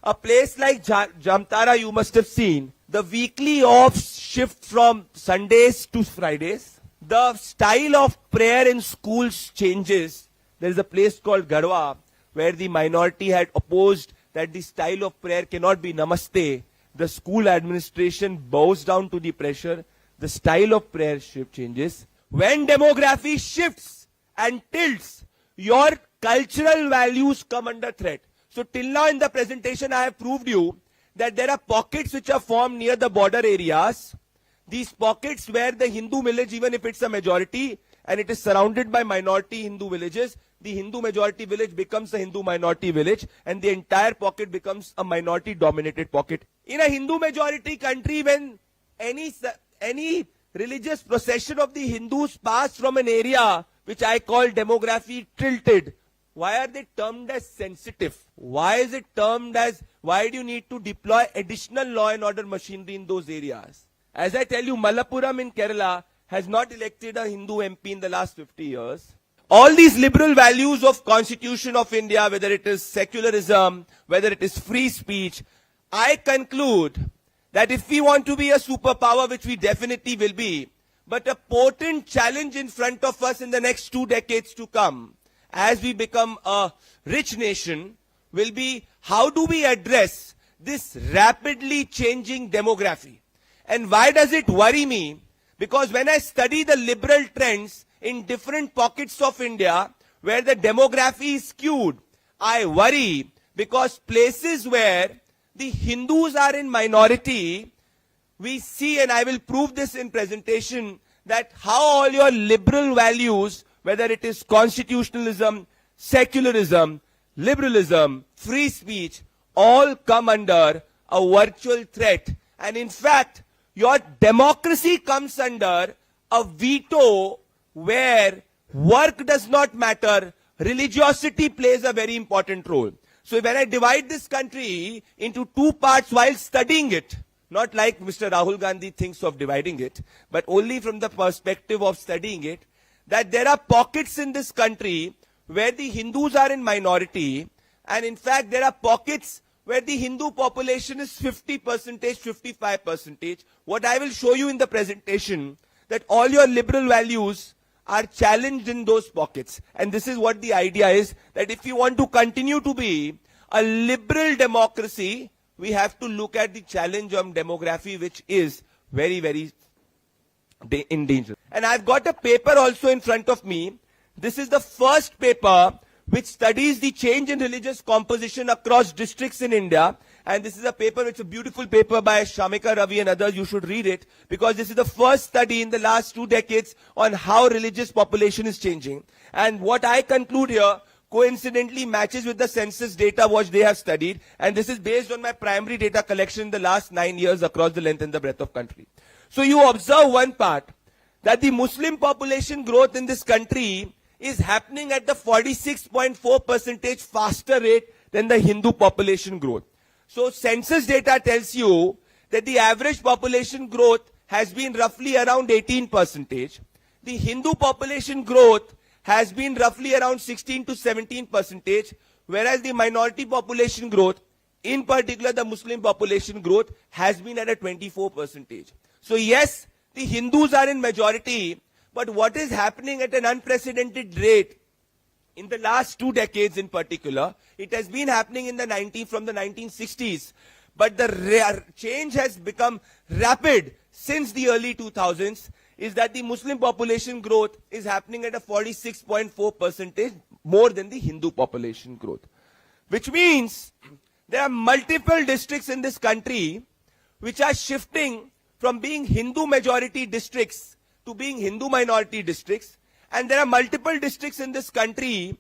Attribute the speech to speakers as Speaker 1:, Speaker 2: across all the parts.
Speaker 1: A place like Jamtara, you must have seen, the weekly offs shift from Sundays to Fridays. The style of prayer in schools changes. There is a place called Garwa where the minority had opposed that the style of prayer cannot be Namaste. The school administration bows down to the pressure. The style of prayer changes. When demography shifts and tilts, your cultural values come under threat. So till now in the presentation I have proved you that there are pockets which are formed near the border areas. These pockets where the Hindu village, even if it's a majority and it is surrounded by minority Hindu villages, the Hindu majority village becomes a Hindu minority village and the entire pocket becomes a minority dominated pocket. In a Hindu majority country, when any religious procession of the Hindus pass from an area which I call demography tilted, why are they termed as sensitive? Why is it termed as, why do you need to deploy additional law and order machinery in those areas? As I tell you, Malappuram in Kerala has not elected a Hindu MP in the last 50 years. All these liberal values of Constitution of India, whether it is secularism, whether it is free speech, I conclude that if we want to be a superpower, which we definitely will be, but a potent challenge in front of us in the next 2 decades to come, as we become a rich nation, will be how do we address this rapidly changing demography? And why does it worry me? Because when I study the liberal trends in different pockets of India where the demography is skewed, I worry because places where the Hindus are in minority, we see, and I will prove this in presentation, that how all your liberal values, whether it is constitutionalism, secularism, liberalism, free speech, all come under a virtual threat. And in fact, your democracy comes under a veto where work does not matter, religiosity plays a very important role. So when I divide this country into 2 parts while studying it, not like Mr. Rahul Gandhi thinks of dividing it, but only from the perspective of studying it, that there are pockets in this country where the Hindus are in minority, and in fact there are pockets where the Hindu population is 50%, 55%. What I will show you in the presentation, that all your liberal values are challenged in those pockets. And this is what the idea is, that if you want to continue to be a liberal democracy, we have to look at the challenge of demography, which is very, very in danger. And I've got a paper also in front of me. This is the first paper which studies the change in religious composition across districts in India. And this is a paper, it's a beautiful paper by Shamika Ravi and others. You should read it because this is the first study in the last 2 decades on how religious population is changing. And what I conclude here coincidentally matches with the census data which they have studied. And this is based on my primary data collection in the last 9 years across the length and the breadth of country. So you observe one part, that the Muslim population growth in this country is happening at the 46.4% faster rate than the Hindu population growth. So census data tells you that the average population growth has been roughly around 18%. The Hindu population growth has been roughly around 16 to 17%, whereas the minority population growth, in particular the Muslim population growth, has been at a 24%. So yes, the Hindus are in majority, but what is happening at an unprecedented rate in the last 2 decades in particular, it has been happening in from the 1960s, but the change has become rapid since the early 2000s, is that the Muslim population growth is happening at a 46.4% more than the Hindu population growth. Which means there are multiple districts in this country which are shifting from being Hindu majority districts to being Hindu minority districts. And there are multiple districts in this country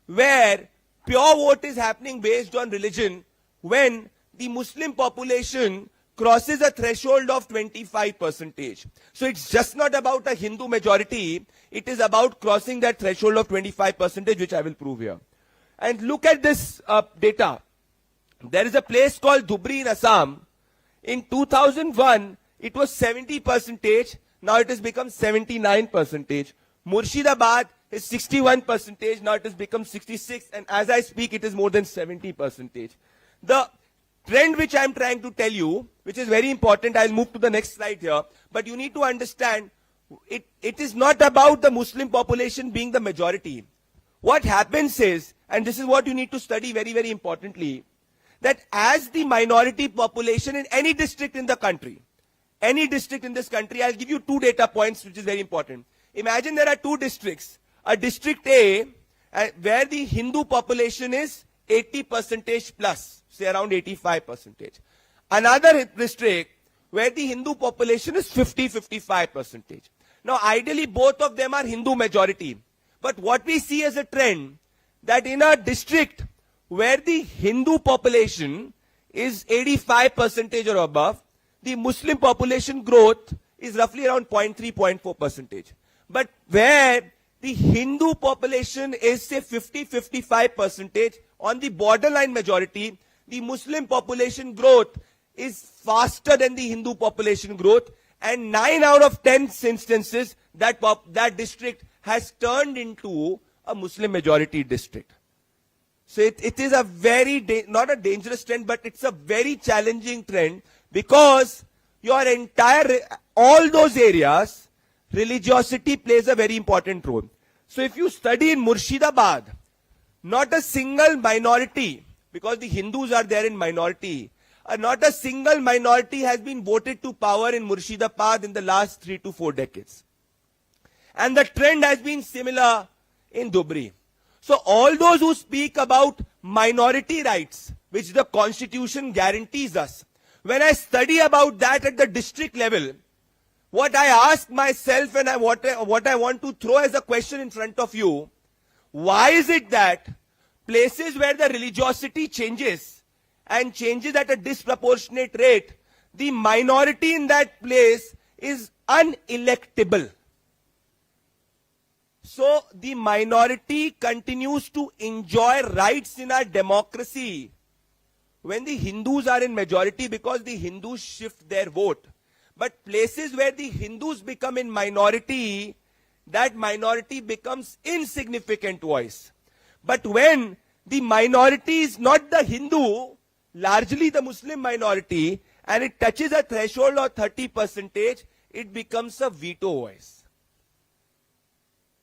Speaker 1: where pure vote is happening based on religion when the Muslim population crosses a threshold of 25%. So it's just not about a Hindu majority, it is about crossing that threshold of 25%, which I will prove here. And look at this data. There is a place called Dhubri in Assam. In 2001, it was 70%, now it has become 79%. Murshidabad is 61%, now it has become 66%, and as I speak, it is more than 70%. The trend which I am trying to tell you, which is very important, I'll move to the next slide here, but you need to understand, it is not about the Muslim population being the majority. What happens is, and this is what you need to study very, very importantly, that as the minority population in any district in the country, any district in this country, I'll give you 2 data points which is very important. Imagine there are 2 districts. A district A, where the Hindu population is 80% plus, say around 85%. Another district where the Hindu population is 55%. Now ideally both of them are Hindu majority. But what we see as a trend, that in a district where the Hindu population is 85% or above, the Muslim population growth is roughly around 0.3, 0.4%. But where the Hindu population is say 55% on the borderline majority, the Muslim population growth is faster than the Hindu population growth, and 9 out of 10 instances that district has turned into a Muslim majority district. So it is a very, not a dangerous trend, but it's a very challenging trend, because your entire, all those areas, religiosity plays a very important role. So if you study in Murshidabad, not a single minority, because the Hindus are there in minority, not a single minority has been voted to power in Murshidabad in the last 3 to 4 decades. And the trend has been similar in Dhubri. So all those who speak about minority rights, which the constitution guarantees us, when I study about that at the district level, what I ask myself and what I want to throw as a question in front of you, why is it that places where the religiosity changes and changes at a disproportionate rate, the minority in that place is unelectable? So the minority continues to enjoy rights in our democracy when the Hindus are in majority, because the Hindus shift their vote. But places where the Hindus become in minority, that minority becomes insignificant voice. But when the minority is not the Hindu, largely the Muslim minority, and it touches a threshold of 30%, it becomes a veto voice.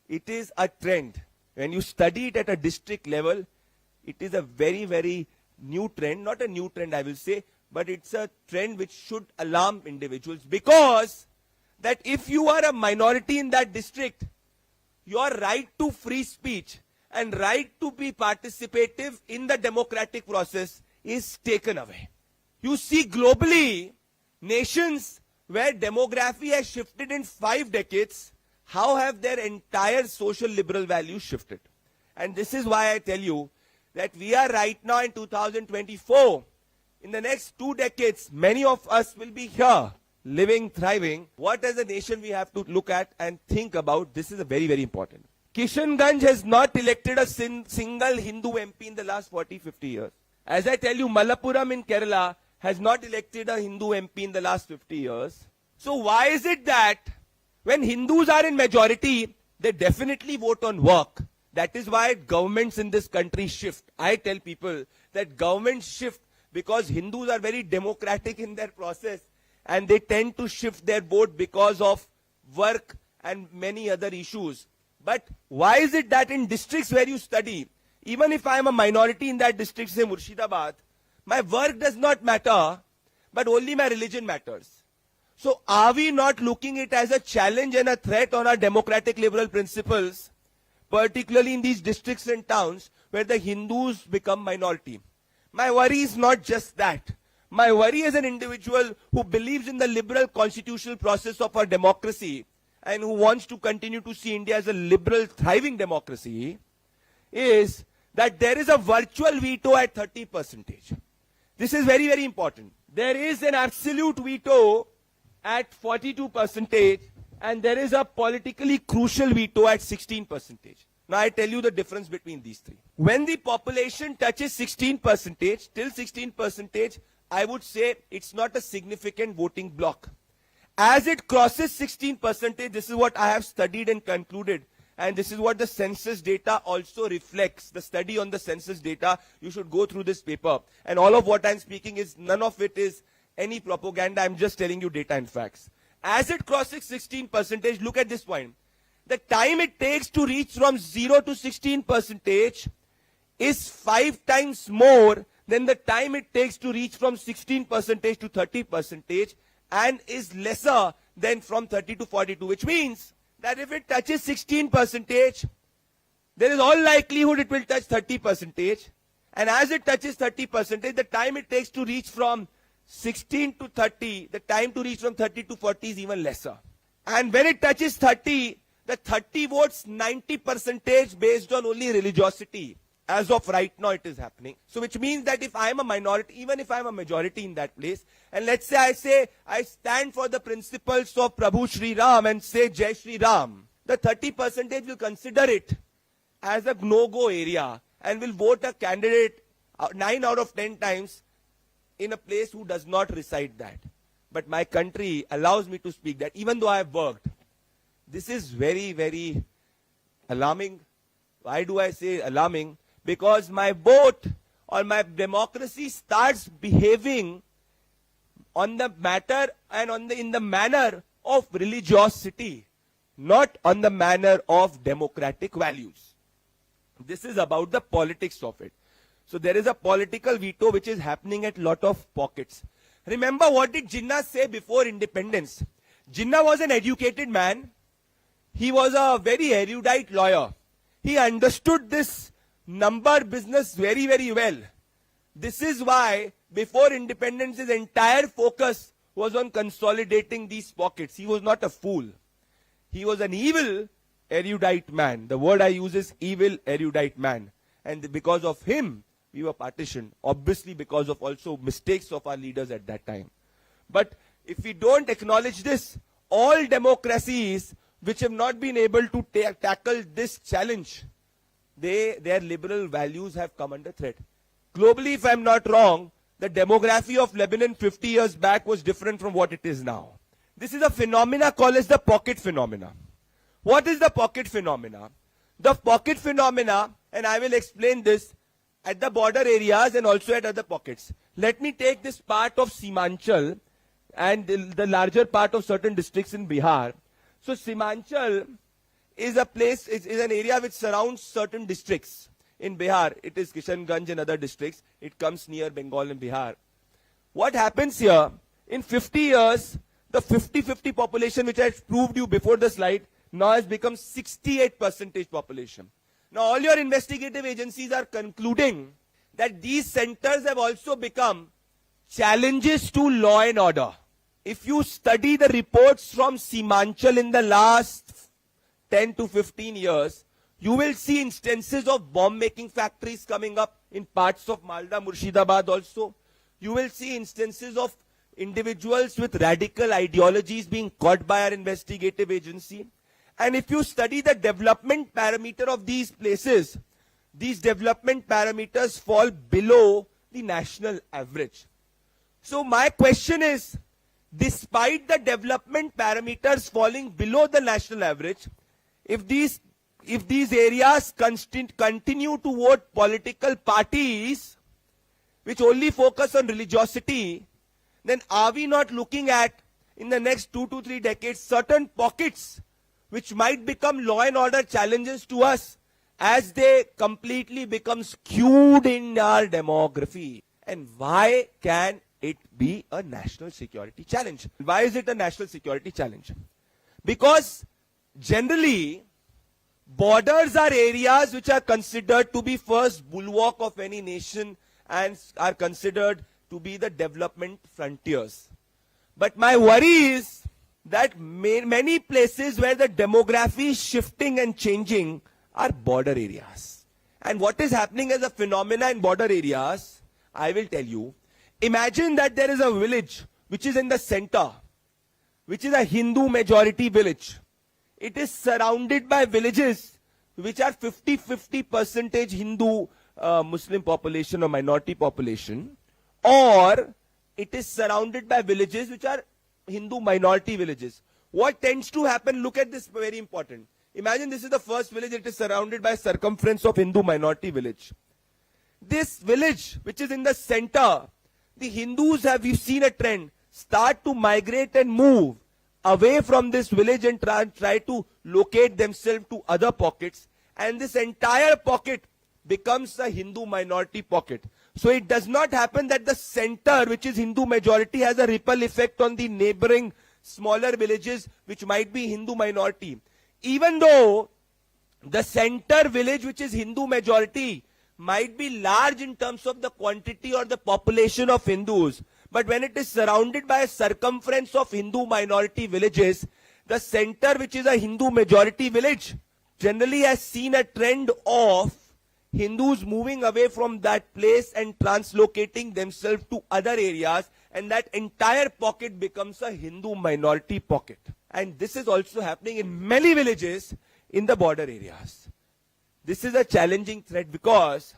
Speaker 1: It is a trend. When you study it at a district level, it is a very, very new trend. Not a new trend, I will say, but it's a trend which should alarm individuals, because that if you are a minority in that district, your right to free speech and right to be participative in the democratic process is taken away. You see globally, nations where demography has shifted in 5 decades, how have their entire social liberal values shifted? And this is why I tell you that we are right now in 2024. In the next 2 decades, many of us will be here, living, thriving. What as a nation we have to look at and think about? This is a very, very important. Kishanganj has not elected a single Hindu MP in the last 40-50 years. As I tell you, Malappuram in Kerala has not elected a Hindu MP in the last 50 years. So why is it that when Hindus are in majority, they definitely vote on work? That is why governments in this country shift. I tell people that governments shift because Hindus are very democratic in their process, and they tend to shift their vote because of work and many other issues. But why is it that in districts where you study, even if I am a minority in that district, say Murshidabad, my work does not matter, but only my religion matters? So are we not looking it as a challenge and a threat on our democratic liberal principles, particularly in these districts and towns where the Hindus become minority? My worry is not just that. My worry as an individual who believes in the liberal constitutional process of our democracy and who wants to continue to see India as a liberal, thriving democracy is that there is a virtual veto at 30%. This is very, very important. There is an absolute veto at 42%, and there is a politically crucial veto at 16%. Now I tell you the difference between these three. When the population touches 16%, till 16%, I would say it's not a significant voting bloc. As it crosses 16%, this is what I have studied and concluded, And this is what the census data also reflects. The study on the census data, you should go through this paper. And all of what I'm speaking is, none of it is any propaganda. I'm just telling you data and facts. As it crosses 16%, look at this point. The time it takes to reach from 0 to 16% is 5 times more than the time it takes to reach from 16% to 30%, and is lesser than from 30 to 42, which means that if it touches 16%, there is all likelihood it will touch 30%, and as it touches 30%, the time it takes to reach from 16 to 30, the time to reach from 30 to 40 is even lesser. And when it touches 30, the 30 votes 90% based on only religiosity. As of right now, it is happening. So which means that if I am a minority, even if I am a majority in that place, and let's say I stand for the principles of Prabhu Shri Ram and say Jai Shri Ram, the 30% will consider it as a no-go area and will vote a candidate 9 out of 10 times in a place who does not recite that. But my country allows me to speak that, even though I have worked. This is very, very alarming. Why do I say alarming? Because my vote or my democracy starts behaving on the matter and in the manner of religiosity, not on the manner of democratic values. This is about the politics of it. So there is a political veto which is happening at lot of pockets. Remember, what did Jinnah say before independence? Jinnah was an educated man. He was a very erudite lawyer. He understood this number business very, very well. This is why before independence his entire focus was on consolidating these pockets. He was not a fool. He was an evil erudite man. The word I use is evil erudite man. And because of him, we were partitioned. Obviously because of also mistakes of our leaders at that time. But if we don't acknowledge this, all democracies which have not been able to tackle this challenge, their liberal values have come under threat. Globally, if I'm not wrong, the demography of Lebanon 50 years back was different from what it is now. This is a phenomena called as the pocket phenomena. What is the pocket phenomena? The pocket phenomena, and I will explain this, at the border areas and also at other pockets. Let me take this part of Simanchal and the larger part of certain districts in Bihar. So Simanchal is a place, is an area which surrounds certain districts. In Bihar, it is Kishanganj and other districts. It comes near Bengal and Bihar. What happens here, in 50 years, the 50-50 population, which I proved you before the slide, now has become 68% population. Now all your investigative agencies are concluding that these centers have also become challenges to law and order. If you study the reports from Simanchal in the last 10 to 15 years, you will see instances of bomb-making factories coming up in parts of Malda, Murshidabad also. You will see instances of individuals with radical ideologies being caught by our investigative agency. And if you study the development parameter of these places, these development parameters fall below the national average. So my question is, despite the development parameters falling below the national average, if these areas continue to vote political parties which only focus on religiosity, then are we not looking at, in the next 2 to 3 decades, certain pockets which might become law and order challenges to us as they completely become skewed in our demography? And why can it be a national security challenge? Why is it a national security challenge? Because generally, borders are areas which are considered to be first bulwark of any nation and are considered to be the development frontiers. But my worry is that many places where the demography is shifting and changing are border areas. And what is happening as a phenomena in border areas, I will tell you. Imagine that there is a village which is in the center, which is a Hindu majority village. It is surrounded by villages which are 50-50% Hindu Muslim population or minority population, or it is surrounded by villages which are Hindu minority villages. What tends to happen, look at this, very important. Imagine this is the first village. It is surrounded by circumference of Hindu minority village. This village, which is in the center, the Hindus have, we've seen a trend, start to migrate and move away from this village and try to locate themselves to other pockets. And this entire pocket becomes a Hindu minority pocket. So it does not happen that the center, which is Hindu majority, has a ripple effect on the neighboring smaller villages, which might be Hindu minority. Even though the center village, which is Hindu majority, might be large in terms of the quantity or the population of Hindus, but when it is surrounded by a circumference of Hindu minority villages, the center, which is a Hindu majority village, generally has seen a trend of Hindus moving away from that place and translocating themselves to other areas, and that entire pocket becomes a Hindu minority pocket. And this is also happening in many villages in the border areas. This is a challenging threat because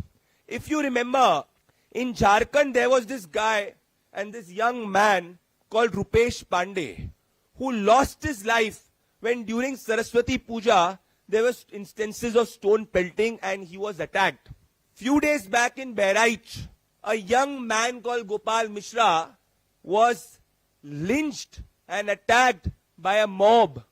Speaker 1: if you remember, in Jharkhand there was this guy and this young man called Rupesh Pandey who lost his life when during Saraswati Puja there was instances of stone pelting and he was attacked. Few days back in Bahraich, a young man called Gopal Mishra was lynched and attacked by a mob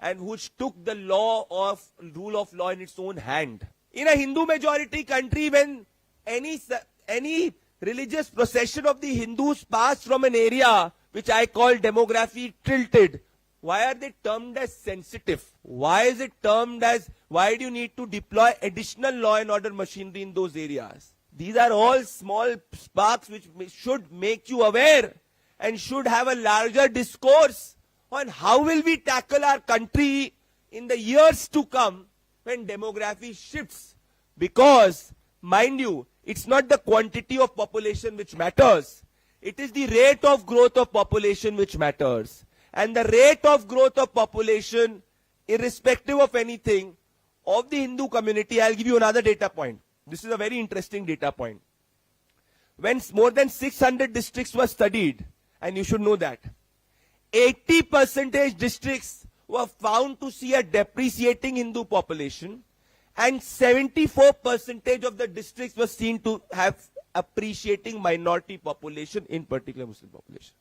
Speaker 1: and which took the rule of law in its own hand. In a Hindu majority country, when any religious procession of the Hindus pass from an area which I call demography tilted, why are they termed as sensitive? Why is it termed as, why do you need to deploy additional law and order machinery in those areas? These are all small sparks which should make you aware and should have a larger discourse on how will we tackle our country in the years to come when demography shifts. Because, mind you, it's not the quantity of population which matters. It is the rate of growth of population which matters. And the rate of growth of population, irrespective of anything, of the Hindu community, I'll give you another data point. This is a very interesting data point. When more than 600 districts were studied, and you should know that, 80% districts were found to see a depreciating Hindu population, and 74% of the districts were seen to have appreciating minority population, in particular Muslim population.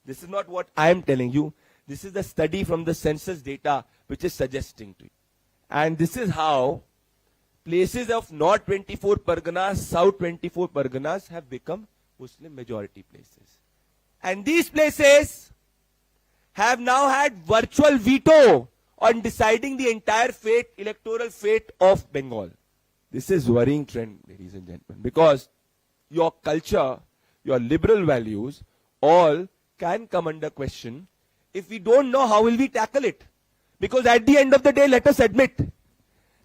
Speaker 1: This is not what I am telling you. This is the study from the census data which is suggesting to you. And this is how places of North 24 Parganas, South 24 Parganas have become Muslim majority places. And these places have now had virtual veto on deciding the entire electoral fate of Bengal. This is worrying trend, ladies and gentlemen, because your culture, your liberal values, all can come under question if we don't know how will we tackle it. Because at the end of the day, let us admit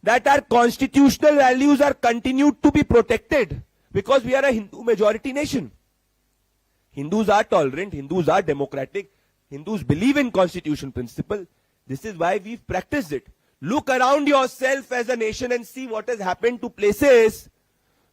Speaker 1: that our constitutional values are continued to be protected because we are a Hindu majority nation. Hindus are tolerant, Hindus are democratic, Hindus believe in constitution principle. This is why we've practiced it. Look around yourself as a nation and see what has happened to places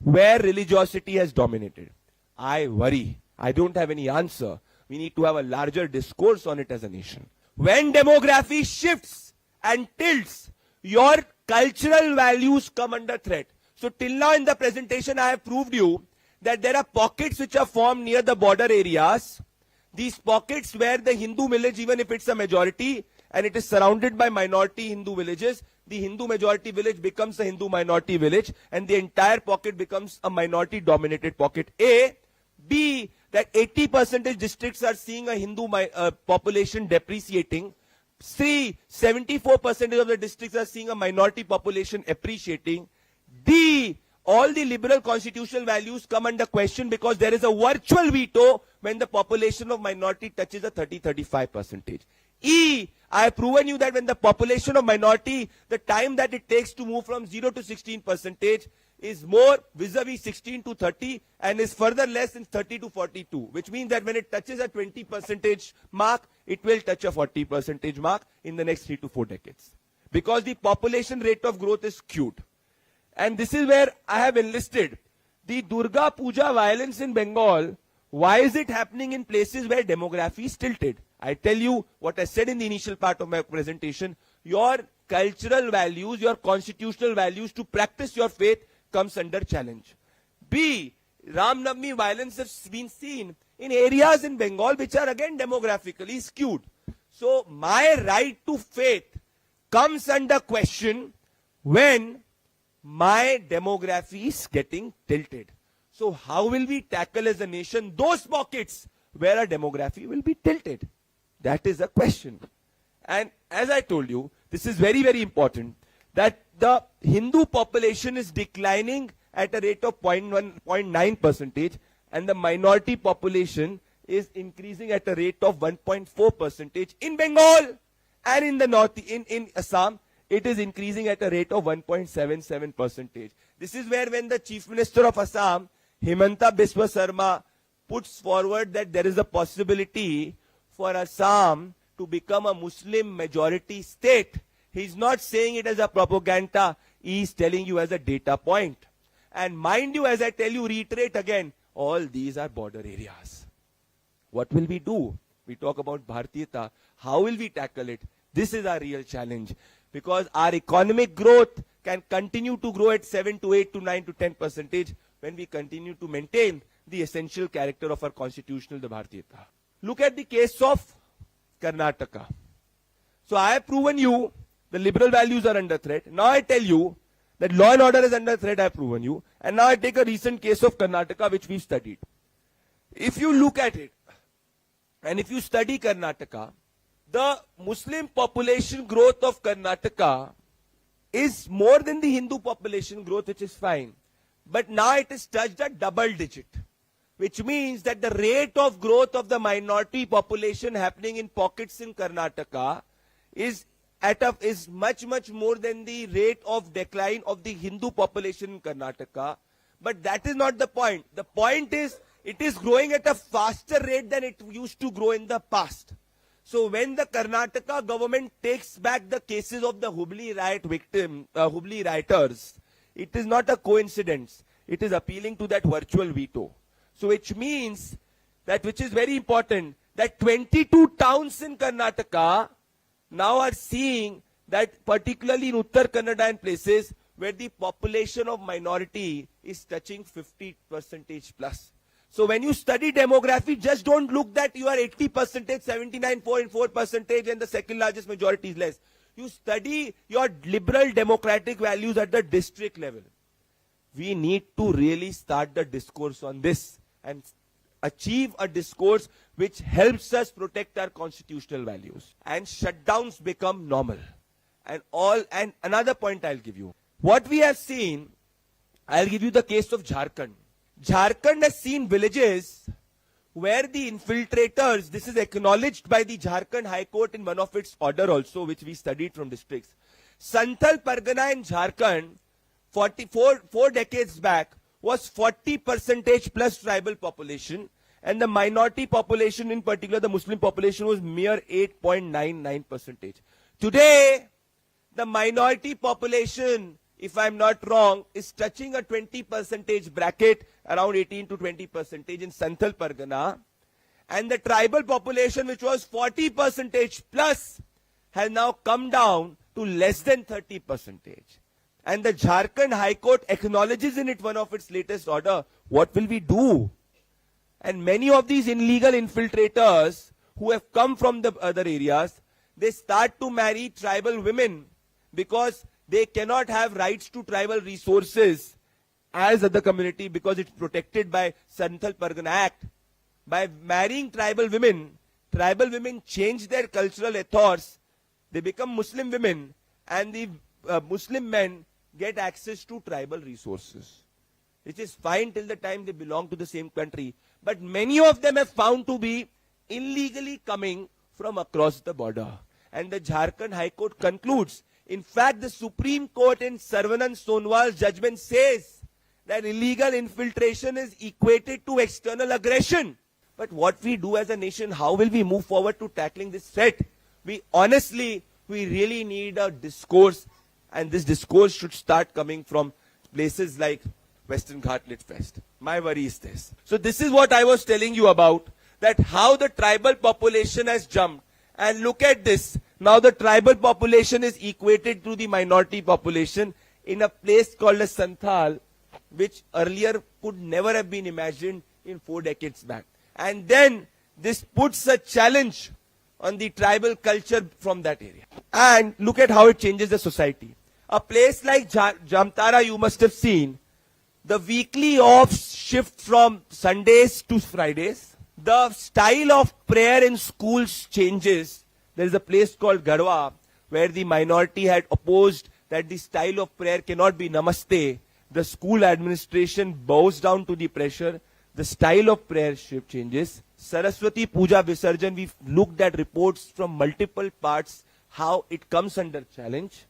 Speaker 1: where religiosity has dominated. I worry. I don't have any answer. We need to have a larger discourse on it as a nation. When demography shifts and tilts, your cultural values come under threat. So till now in the presentation I have proved you that there are pockets which are formed near the border areas. These pockets where the Hindu village, even if it's a majority and it is surrounded by minority Hindu villages, the Hindu majority village becomes a Hindu minority village and the entire pocket becomes a minority dominated pocket. A. B. That 80% districts are seeing a Hindu population depreciating. C. 74% of the districts are seeing a minority population appreciating. D. All the liberal constitutional values come under question because there is a virtual veto when the population of minority touches a 30-35%. E. I have proven you that when the population of minority, the time that it takes to move from 0 to 16% is more vis-a-vis 16 to 30 and is further less in 30 to 42, which means that when it touches a 20% mark, it will touch a 40% mark in the next 3 to 4 decades. Because the population rate of growth is skewed. And this is where I have enlisted the Durga Puja violence in Bengal. Why is it happening in places where demography is tilted? I tell you what I said in the initial part of my presentation. Your cultural values, your constitutional values to practice your faith comes under challenge. B, Ram Navami violence has been seen in areas in Bengal which are again demographically skewed. So my right to faith comes under question when my demography is getting tilted. So how will we tackle as a nation those pockets where our demography will be tilted? That is a question. And as I told you, this is very, very important, that the Hindu population is declining at a rate of 0.9 percentage and the minority population is increasing at a rate of 1.4 percentage in Bengal, and in the north, in Assam, it is increasing at a rate of 1.77 percentage. This is where when the Chief Minister of Assam, Himanta Biswa Sarma, puts forward that there is a possibility for Assam to become a Muslim majority state, he is not saying it as a propaganda, he is telling you as a data point. And mind you, as I tell you, reiterate again, all these are border areas. What will we do? We talk about Bharatiyata. How will we tackle it? This is our real challenge. Because our economic growth can continue to grow at 7 to 8 to 9 to 10% when we continue to maintain the essential character of our constitutional, the Bharatiyata. Look at the case of Karnataka. So I have proven you the liberal values are under threat. Now I tell you that law and order is under threat. I have proven you. And now I take a recent case of Karnataka which we've studied. If you look at it, and if you study Karnataka, the Muslim population growth of Karnataka is more than the Hindu population growth, which is fine. But now it has touched a double digit, which means that the rate of growth of the minority population happening in pockets in Karnataka is much, much more than the rate of decline of the Hindu population in Karnataka. But that is not the point. The point is, it is growing at a faster rate than it used to grow in the past. So when the Karnataka government takes back the cases of the Hubli rioters, it is not a coincidence. It is appealing to that virtual veto. So which means that, which is very important, that 22 towns in Karnataka now are seeing that, particularly in Uttar Kannada and places where the population of minority is touching 50% plus. So when you study demography, just don't look that you are 80%, 79.4% and the second largest majority is less. You study your liberal democratic values at the district level. We need to really start the discourse on this and achieve a discourse which helps us protect our constitutional values. And shutdowns become normal. And another point I'll give you. What we have seen, I'll give you the case of Jharkhand. Jharkhand has seen villages where the infiltrators, this is acknowledged by the Jharkhand High Court in one of its order also, which we studied from districts. Santhal Pargana in Jharkhand, 4 decades back, was 40% plus tribal population, and the minority population, in particular the Muslim population, was mere 8.99%. Today, the minority population, if I'm not wrong, is touching a 20% bracket, around 18 to 20% in Santhal Pargana. And the tribal population, which was 40% plus, has now come down to less than 30%. And the Jharkhand High Court acknowledges in it one of its latest order. What will we do? And many of these illegal infiltrators who have come from the other areas, they start to marry tribal women because they cannot have rights to tribal resources as other community because it's protected by Santhal Pargana Act. By marrying tribal women change their cultural ethos. They become Muslim women, and the Muslim men get access to tribal resources, which is fine till the time they belong to the same country. But many of them have found to be illegally coming from across the border. And the Jharkhand High Court concludes, in fact, the Supreme Court in Sarvanand Sonowal's judgment says that illegal infiltration is equated to external aggression. But what we do as a nation, how will we move forward to tackling this threat? We really need a discourse, and this discourse should start coming from places like Western Ghat Lit Fest. My worry is this. So this is what I was telling you about, that how the tribal population has jumped. And look at this. Now the tribal population is equated to the minority population in a place called as Santhal, which earlier could never have been imagined in 4 decades back. And then this puts a challenge on the tribal culture from that area. And look at how it changes the society. A place like Jamtara, you must have seen, the weekly offs shift from Sundays to Fridays. The style of prayer in schools changes. There is a place called Garwa where the minority had opposed that the style of prayer cannot be Namaste. The school administration bows down to the pressure. The style of prayer shift changes. Saraswati Puja Visarjan, we've looked at reports from multiple parts how it comes under challenge.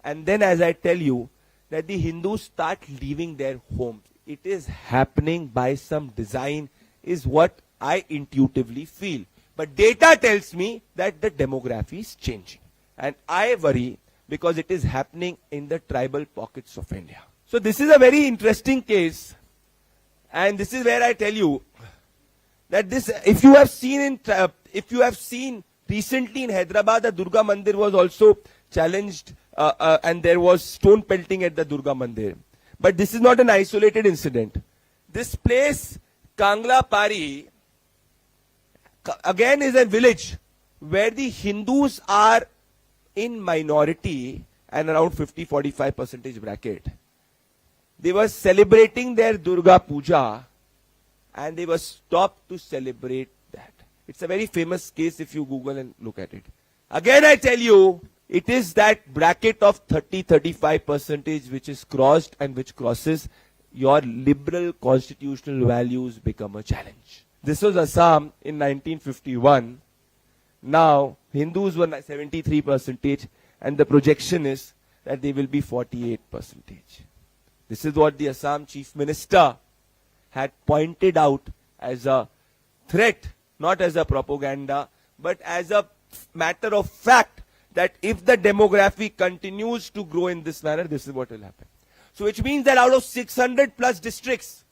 Speaker 1: And then as I tell you, that the Hindus start leaving their homes. It is happening by some design is what I intuitively feel. But data tells me that the demography is changing. And I worry because it is happening in the tribal pockets of India. So this is a very interesting case. And this is where I tell you that this, if you have seen recently in Hyderabad, the Durga Mandir was also challenged and there was stone pelting at the Durga Mandir. But this is not an isolated incident. This place, Kangla Pari, again is a village where the Hindus are in minority and around 50-45% bracket. They were celebrating their Durga Puja and they were stopped to celebrate that. It's a very famous case if you Google and look at it. Again I tell you, it is that bracket of 30-35% which is crossed and which crosses your liberal constitutional values become a challenge. This was Assam in 1951. Now Hindus were 73% and the projection is that they will be 48%. This is what the Assam Chief Minister had pointed out as a threat, not as a propaganda, but as a matter of fact that if the demography continues to grow in this manner, this is what will happen. So which means that out of 600 plus districts,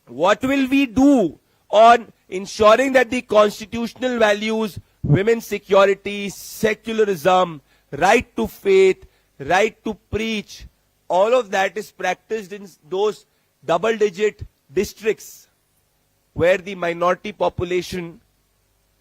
Speaker 1: what will we do on ensuring that the constitutional values, women's security, secularism, right to faith, right to preach, all of that is practiced in those double-digit districts where the minority population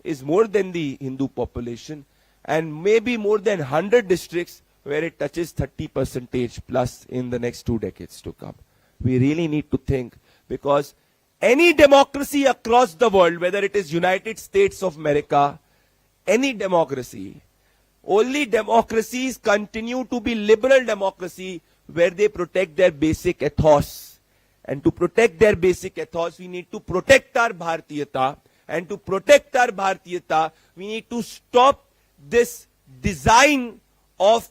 Speaker 1: is more than the Hindu population, and maybe more than 100 districts where it touches 30% plus in the next 2 decades to come. We really need to think, because any democracy across the world, whether it is United States of America, any democracy, only democracies continue to be liberal democracy where they protect their basic ethos. And to protect their basic ethos, we need to protect our Bharatiyata. And to protect our Bharatiyata, we need to stop this design of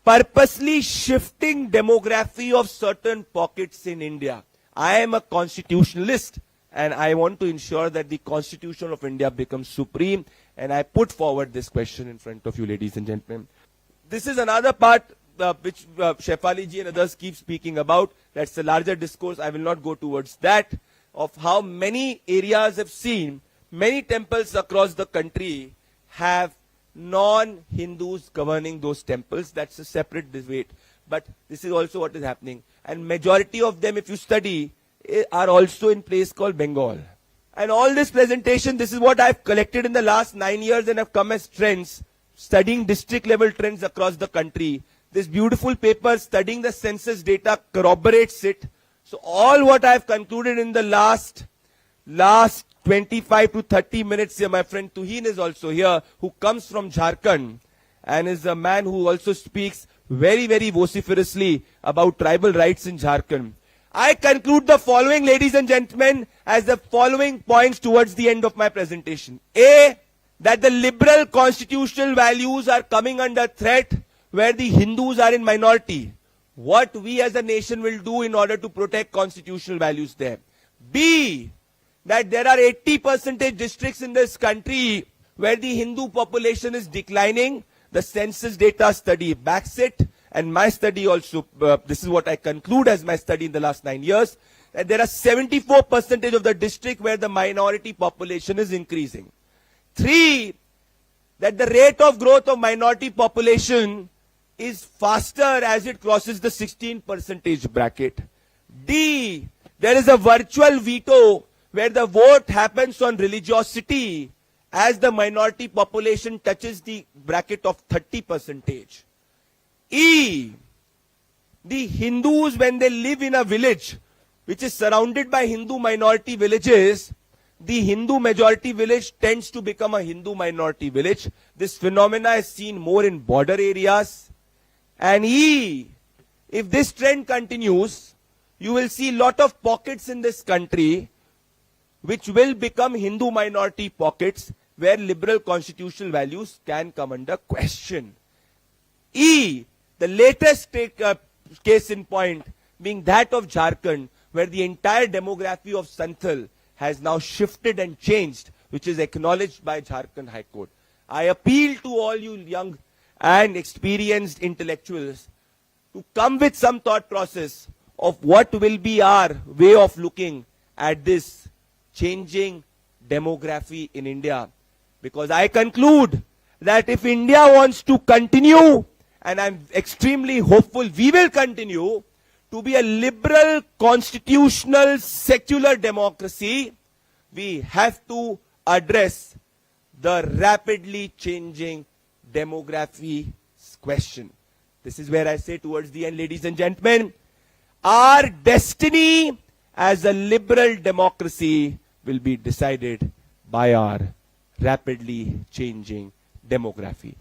Speaker 1: purposely shifting demography of certain pockets in India. I am a constitutionalist and I want to ensure that the Constitution of India becomes supreme, and I put forward this question in front of you, ladies and gentlemen. This is another part which Shefali ji and others keep speaking about. That's the larger discourse. I will not go towards that, of how many areas have seen, many temples across the country have non-Hindus governing those temples. That's a separate debate. But this is also what is happening. And majority of them, if you study, are also in place called Bengal. And all this presentation, this is what I've collected in the last 9 years and have come as trends, studying district level trends across the country. This beautiful paper studying the census data corroborates it. So all what I've concluded in the last 25 to 30 minutes here, my friend Tuhin is also here, who comes from Jharkhand and is a man who also speaks very, very vociferously about tribal rights in Jharkhand. I conclude the following, ladies and gentlemen, as the following points towards the end of my presentation. A, that the liberal constitutional values are coming under threat where the Hindus are in minority. What we as a nation will do in order to protect constitutional values there. B, that there are 80% districts in this country where the Hindu population is declining. The census data study backs it, and my study also, this is what I conclude as my study in the last 9 years, that there are 74% of the district where the minority population is increasing. 3, that the rate of growth of minority population is faster as it crosses the 16% bracket. D, there is a virtual veto where the vote happens on religiosity as the minority population touches the bracket of 30%. E, the Hindus, when they live in a village which is surrounded by Hindu minority villages, the Hindu majority village tends to become a Hindu minority village. This phenomena is seen more in border areas. And E, if this trend continues, you will see lot of pockets in this country which will become Hindu minority pockets where liberal constitutional values can come under question. E, the latest case in point being that of Jharkhand, where the entire demography of Santhal has now shifted and changed, which is acknowledged by Jharkhand High Court. I appeal to all you young and experienced intellectuals to come with some thought process of what will be our way of looking at this changing demography in India. Because I conclude that if India wants to continue, and I'm extremely hopeful we will continue, to be a liberal, constitutional, secular democracy, we have to address the rapidly changing demography question. This is where I say towards the end, ladies and gentlemen, our destiny as a liberal democracy will be decided by our rapidly changing demography.